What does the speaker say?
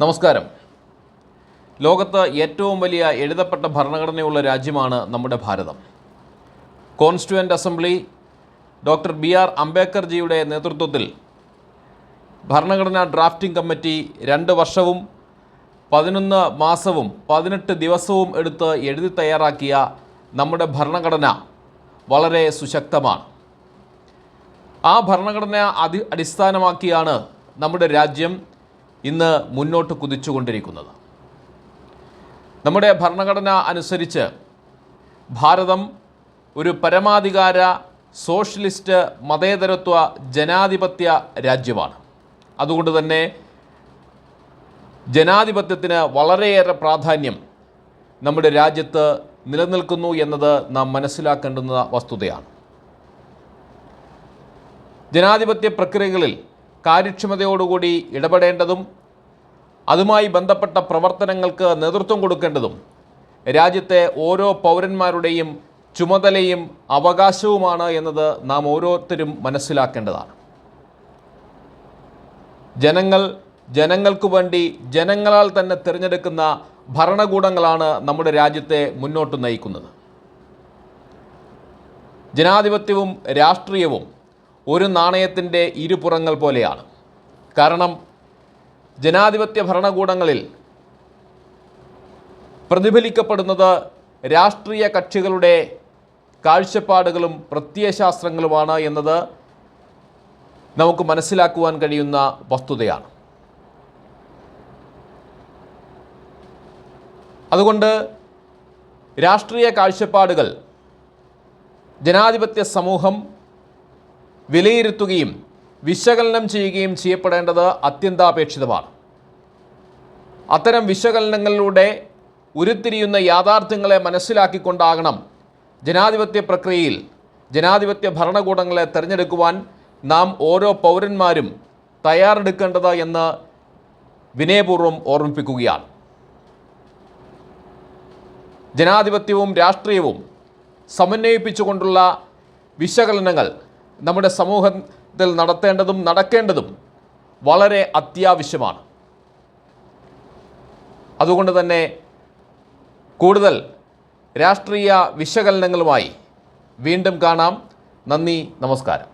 നമസ്കാരം. ലോകത്ത് ഏറ്റവും വലിയ എഴുതപ്പെട്ട ഭരണഘടനയുള്ള രാജ്യമാണ് നമ്മുടെ ഭാരതം. കോൺസ്റ്റിറ്റ്യൂവൻ്റ് അസംബ്ലി ഡോക്ടർ BR അംബേദ്കർജിയുടെ നേതൃത്വത്തിൽ ഭരണഘടനാ ഡ്രാഫ്റ്റിംഗ് കമ്മിറ്റി 2 വർഷവും 11 മാസവും 18 ദിവസവും എടുത്ത് എഴുതി തയ്യാറാക്കിയ നമ്മുടെ ഭരണഘടന വളരെ സുശക്തമാണ്. ആ ഭരണഘടന അടിസ്ഥാനമാക്കിയാണ് നമ്മുടെ രാജ്യം ഇന്ന് മുന്നോട്ട് കുതിച്ചുകൊണ്ടിരിക്കുന്നത്. നമ്മുടെ ഭരണഘടന അനുസരിച്ച് ഭാരതം ഒരു പരമാധികാര സോഷ്യലിസ്റ്റ് മതേതരത്വ ജനാധിപത്യ രാജ്യമാണ്. അതുകൊണ്ട് തന്നെ ജനാധിപത്യത്തിന് വളരെയേറെ പ്രാധാന്യം നമ്മുടെ രാജ്യത്ത് നിലനിൽക്കുന്നു എന്നത് നാം മനസ്സിലാക്കേണ്ടുന്ന വസ്തുതയാണ്. ജനാധിപത്യ പ്രക്രിയകളിൽ കാര്യക്ഷമതയോടുകൂടി ഇടപെടേണ്ടതും അതുമായി ബന്ധപ്പെട്ട പ്രവർത്തനങ്ങൾക്ക് നേതൃത്വം കൊടുക്കേണ്ടതും രാജ്യത്തെ ഓരോ പൗരന്മാരുടെയും ചുമതലയും അവകാശവുമാണ് എന്നത് നാം ഓരോരുത്തരും മനസ്സിലാക്കേണ്ടതാണ്. ജനങ്ങൾക്ക് വേണ്ടി ജനങ്ങളാൽ തന്നെ തിരഞ്ഞെടുക്കുന്ന ഭരണകൂടങ്ങളാണ് നമ്മുടെ രാജ്യത്തെ മുന്നോട്ട് നയിക്കുന്നത്. ജനാധിപത്യവും രാഷ്ട്രീയവും ഒരു നാണയത്തിൻ്റെ ഇരുപുറങ്ങൾ പോലെയാണ്. കാരണം ജനാധിപത്യ ഭരണകൂടങ്ങളിൽ പ്രതിഫലിക്കപ്പെടുന്നത് രാഷ്ട്രീയ കക്ഷികളുടെ കാഴ്ചപ്പാടുകളും പ്രത്യയശാസ്ത്രങ്ങളുമാണ് എന്നത് നമുക്ക് മനസ്സിലാക്കുവാൻ കഴിയുന്ന വസ്തുതയാണ്. അതുകൊണ്ട് രാഷ്ട്രീയ കാഴ്ചപ്പാടുകൾ ജനാധിപത്യ സമൂഹം വിലയിരുത്തുകയും വിശകലനം ചെയ്യുകയും ചെയ്യപ്പെടേണ്ടത് അത്യന്താപേക്ഷിതമാണ്. അത്തരം വിശകലനങ്ങളിലൂടെ ഉരുത്തിരിയുന്ന യാഥാർത്ഥ്യങ്ങളെ മനസ്സിലാക്കിക്കൊണ്ടാകണം ജനാധിപത്യ പ്രക്രിയയിൽ ജനാധിപത്യ ഭരണകൂടങ്ങളെ തിരഞ്ഞെടുക്കുവാൻ നാം ഓരോ പൗരന്മാരും തയ്യാറെടുക്കേണ്ടത് എന്ന് വിനയപൂർവ്വം ഓർമ്മിപ്പിക്കുകയാണ്. ജനാധിപത്യവും രാഷ്ട്രീയവും സമന്വയിപ്പിച്ചുകൊണ്ടുള്ള വിശകലനങ്ങൾ നമ്മുടെ സമൂഹത്തിൽ നടക്കേണ്ടതും വളരെ അത്യാവശ്യമാണ്. അതുകൊണ്ട് തന്നെ കൂടുതൽ രാഷ്ട്രീയ വിശകലനങ്ങളുമായി വീണ്ടും കാണാം. നന്ദി, നമസ്കാരം.